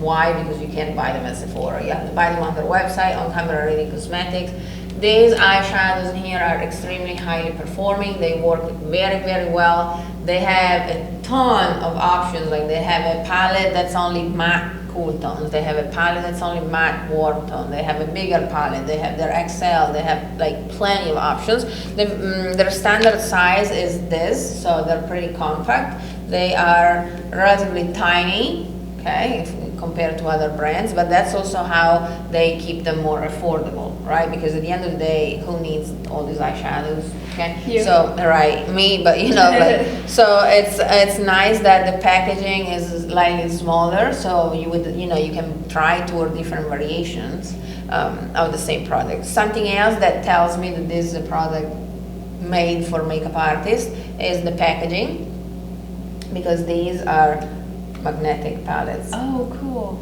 Why? Because you can't buy them at Sephora. You have to buy them on their website, on Camera Ready Cosmetics. These eyeshadows here are extremely highly performing. They work very, very well. They have a ton of options. Like they have a palette that's only matte cool tones. They have a palette that's only matte warm tone. They have a bigger palette. They have their XL. They have like plenty of options. Their standard size is this, so they're pretty compact. They are relatively tiny, okay, compared to other brands, but that's also how they keep them more affordable, right? Because at the end of the day, who needs all these eyeshadows, okay? You. So, right, me, but you know, like, so it's nice that the packaging is slightly smaller, so you can try 2 or different variations of the same product. Something else that tells me that this is a product made for makeup artists is the packaging, because these are magnetic palettes. Oh, cool.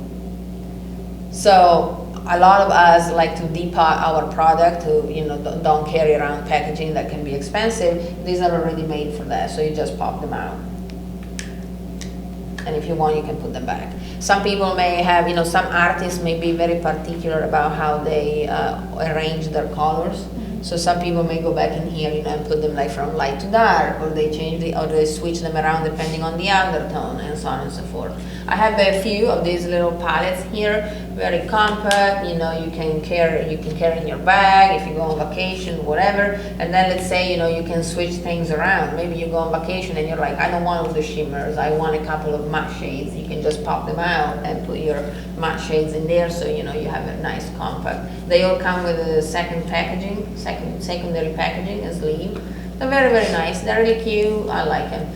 So a lot of us like to depot our product to, don't carry around packaging that can be expensive. These are already made for that, so you just pop them out. And if you want, you can put them back. Some people may have, some artists may be very particular about how they arrange their colors. So some people may go back in here, and put them like from light to dark, or they switch them around depending on the undertone, and so on and so forth. I have a few of these little palettes here, very compact. You can carry in your bag if you go on vacation, whatever. And then let's say you can switch things around. Maybe you go on vacation and you're like, I don't want all the shimmers. I want a couple of matte shades. You can just pop them out and put your matte shades in there, so you have a nice compact. They all come with a secondary packaging, a sleeve. They're very, very nice. They're really cute. I like them.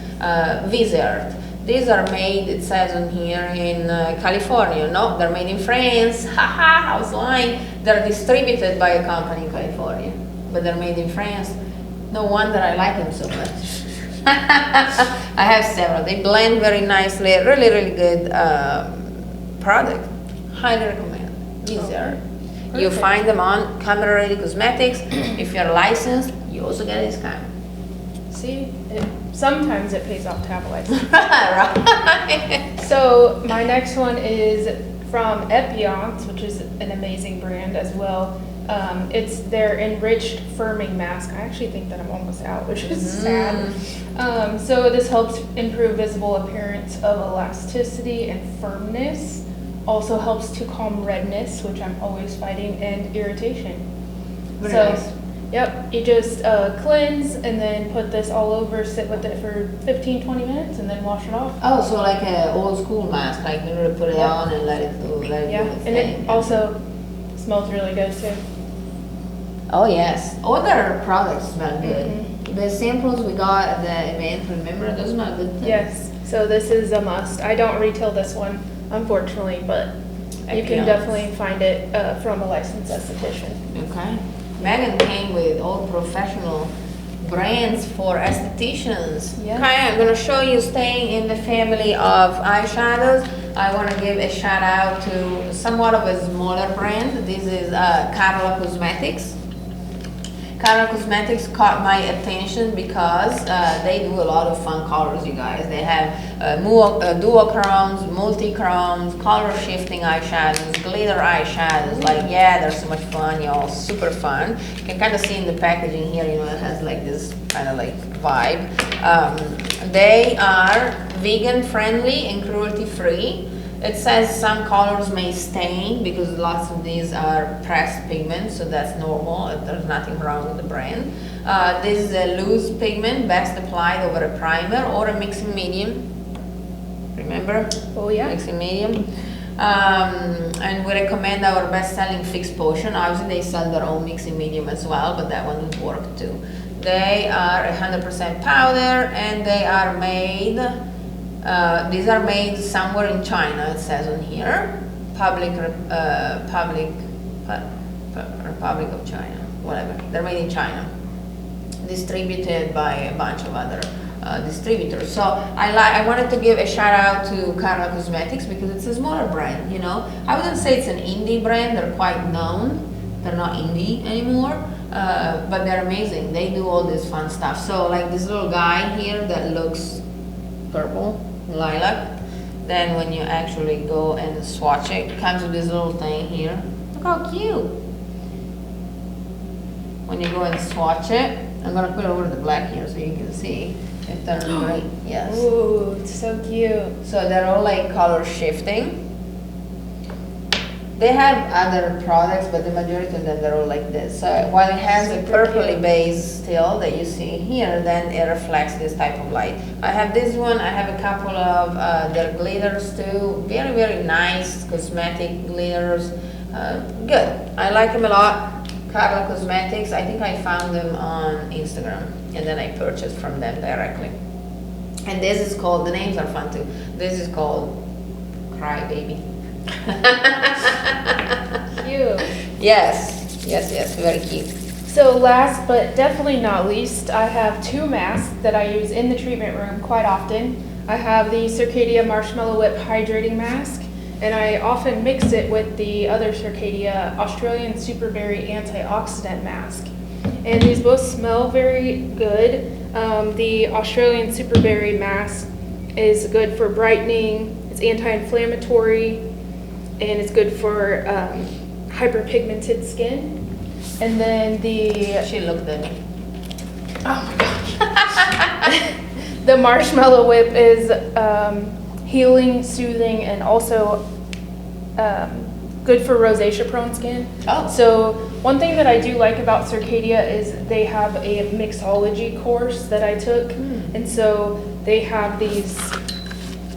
Viseart. These are made, it says on here, in California. No, they're made in France. Haha, I was lying. They're distributed by a company in California, but they're made in France. No wonder I like them so much. I have several. They blend very nicely. Really, really good product. Highly recommend. Viseart. You find them on Camera Ready Cosmetics. If you're licensed, you also get a discount. See, sometimes it pays off to have a license. Right. So my next one is from Epiance, which is an amazing brand as well. It's their enriched firming mask. I actually think that I'm almost out, which is sad. So this helps improve visible appearance of elasticity and firmness. Also helps to calm redness, which I'm always fighting, and irritation. Very so, nice. Yep, you just cleanse and then put this all over, sit with it for 15-20 minutes, and then wash it off. Oh, so like an old school mask, like you really put it on and let it do Yeah, the and thing. it also smells really good too. Oh yes, all their products smell good. The samples we got at the event, remember, those smell good too. Yes, so this is a must. I don't retail this one, unfortunately, but you can definitely find it from a licensed esthetician. Okay. Megan came with all professional brands for estheticians. Yeah. Okay, I'm gonna show you, staying in the family of eyeshadows. I want to give a shout out to somewhat of a smaller brand. This is Carla Cosmetics. Carla Cosmetics caught my attention because they do a lot of fun colors, you guys. They have duochromes, multi-chromes, color shifting eyeshadows, glitter eyeshadows. Like, yeah, they're so much fun, y'all, super fun. You can kind of see in the packaging here, it has like this kind of like vibe. They are vegan friendly and cruelty free. It says some colors may stain because lots of these are pressed pigments, so that's normal. There's nothing wrong with the brand. This is a loose pigment, best applied over a primer or a mixing medium. Remember? Oh yeah. Mixing medium. And we recommend our best-selling Fix Potion. Obviously, they sell their own mixing medium as well, but that one would work too. They are 100% powder, and they are made. These are made somewhere in China, it says on here. Republic of China, whatever. They're made in China. distributed by a bunch of other distributors. So I wanted to give a shout out to Carla Cosmetics because it's a smaller brand, you know. I wouldn't say it's an indie brand, they're quite known. They're not indie anymore, but they're amazing. They do all this fun stuff. So like this little guy here that looks purple, lilac, then when you actually go and swatch it, it comes with this little thing here. Look how cute. When you go and swatch it, I'm gonna put over the black here so you can see. It turns great, yes. Ooh, it's so cute. So they're all like color shifting. They have other products, but the majority of them, they're all like this. So while it has a Super purpley cute. base still that you see here, then it reflects this type of light. I have this one, I have a couple of their glitters too. Very, very nice cosmetic glitters. Good, I like them a lot. Carla Cosmetics, I think I found them on Instagram and then I purchased from them directly. And this is called, the names are fun too. This is called Cry Baby. Cute. Yes, yes, yes, very cute. So last but definitely not least, I have two masks that I use in the treatment room quite often. I have the Circadia Marshmallow Whip Hydrating Mask, and I often mix it with the other Circadia Australian Superberry Antioxidant Mask. And these both smell very good. The Australian Superberry Mask is good for brightening, it's anti-inflammatory, and it's good for hyperpigmented skin. And then the... She looked at me. Oh my gosh. The Marshmallow Whip is healing, soothing, and also good for rosacea-prone skin. Oh. So one thing that I do like about Circadia is they have a mixology course that I took. And so they have these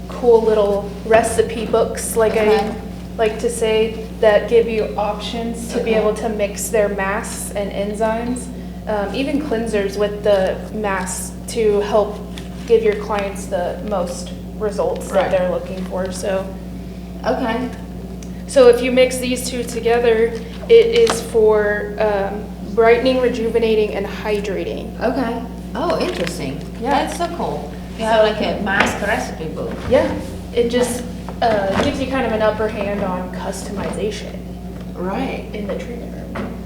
cool little recipe books, like I like to say, that give you options to be able to mix their masks and enzymes, even cleansers with the masks to help give your clients the most results that they're looking for. So, so if you mix these two together, it is for brightening, rejuvenating, and hydrating. Okay. Oh, interesting. Yeah. That's so cool. You have like a mask recipe book. Yeah, it just gives you kind of an upper hand on customization Right. in the treatment room.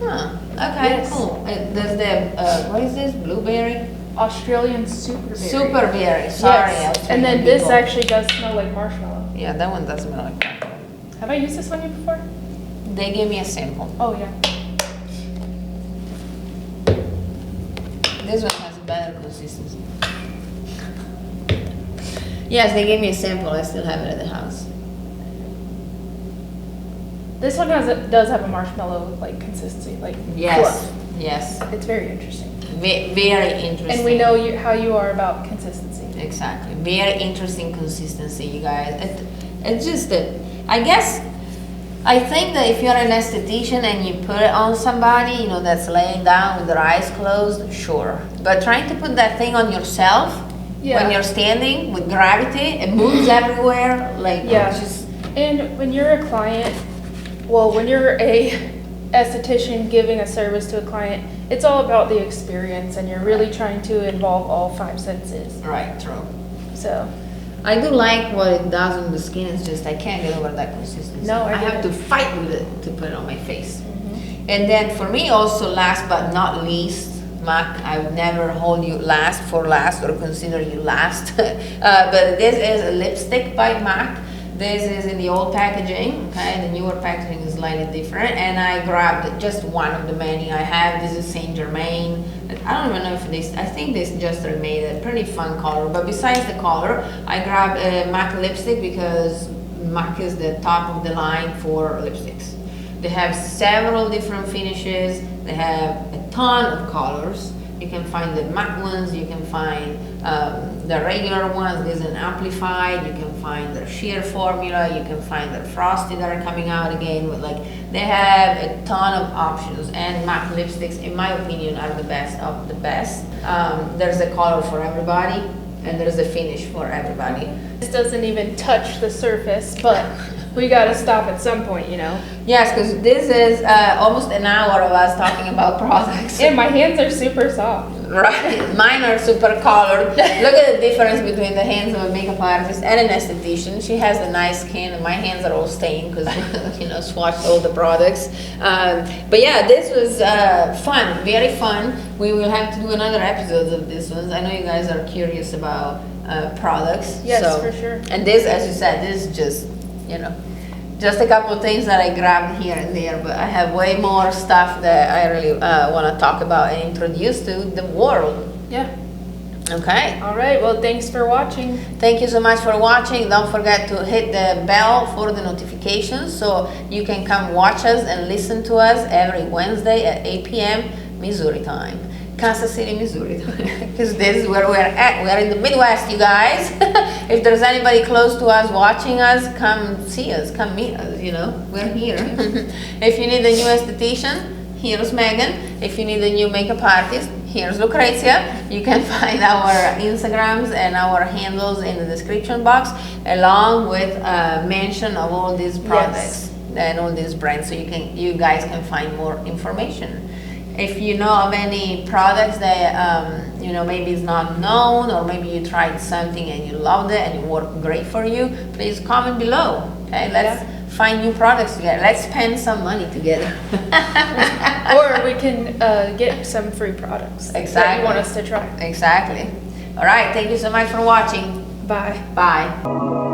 Huh. Okay, Yes. cool. Does the, what is this, blueberry? Australian Superberry. Superberry, sorry. I was Yes, trying and to then be this cool. actually does smell like marshmallow. Yeah, that one does smell like that. Have I used this on you before? They gave me a sample. Oh, yeah. This one has a better consistency. Yes, they gave me a sample. I still have it at the house. This one does have a marshmallow like consistency, like Yes, fluff. yes. It's very interesting. Very interesting. And we know how you are about consistency. Exactly. Very interesting consistency, you guys. It's just that, I guess, I think that if you're an esthetician and you put it on somebody, you know, that's laying down with their eyes closed, sure. But trying to put that thing on yourself when you're standing with gravity, it moves everywhere, like, Yeah. just... And when you're a client, well, when you're a esthetician giving a service to a client, it's all about the experience, and you're really trying to involve all five senses. Right, true. So, I do like what it does on the skin, it's just I can't get over that consistency. No, I have get to it. fight with it to put it on my face. And then for me also, last but not least, Mac, I would never hold you last for last or consider you last. But this is a lipstick by Mac. This is in the old packaging, okay? The newer packaging is slightly different. And I grabbed just one of the many I have. This is Saint Germain. I don't even know if this, I think this just remade a pretty fun color. But besides the color, I grabbed a Mac lipstick because Mac is the top of the line for lipsticks. They have several different finishes. They have a ton of colors. You can find the matte ones, you can find the regular ones, there's an amplified, you can find their sheer formula, you can find their frosty that are coming out again with like, they have a ton of options, and matte lipsticks, in my opinion, are the best of the best. There's a color for everybody, and there's a finish for everybody. this doesn't even touch the surface, but We gotta stop at some point, you know. Yes, because this is almost an hour of us talking about products. And my hands are super soft. Right, mine are super colored. Look at the difference between the hands of a makeup artist and an esthetician. She has a nice skin, and my hands are all stained because swatched all the products. But yeah, this was fun, very fun. We will have to do another episode of this one. I know you guys are curious about products. Yes, so, for sure. And this, as you said, this is just just a couple of things that I grabbed here and there, but I have way more stuff that I really want to talk about and introduce to the world. Yeah. Okay. All right. Well, thanks for watching. Thank you so much for watching. Don't forget to hit the bell for the notifications so you can come watch us and listen to us every Wednesday at 8 p.m. Missouri time. Kansas City, Missouri, because this is where we're at. We're in the Midwest, you guys. If there's anybody close to us watching us, come see us, come meet us, we're here. If you need a new esthetician, here's Megan. If you need a new makeup artist, here's Lucrezia. You can find our Instagrams and our handles in the description box, along with mention of all these products and all these brands, so you guys can find more information. If you know of any products that maybe is not known, or maybe you tried something and you loved it and it worked great for you, please comment below. Okay, let's find new products together. Let's spend some money together. Or we can get some free products that you want us to try. Exactly. All right. Thank you so much for watching. Bye. Bye.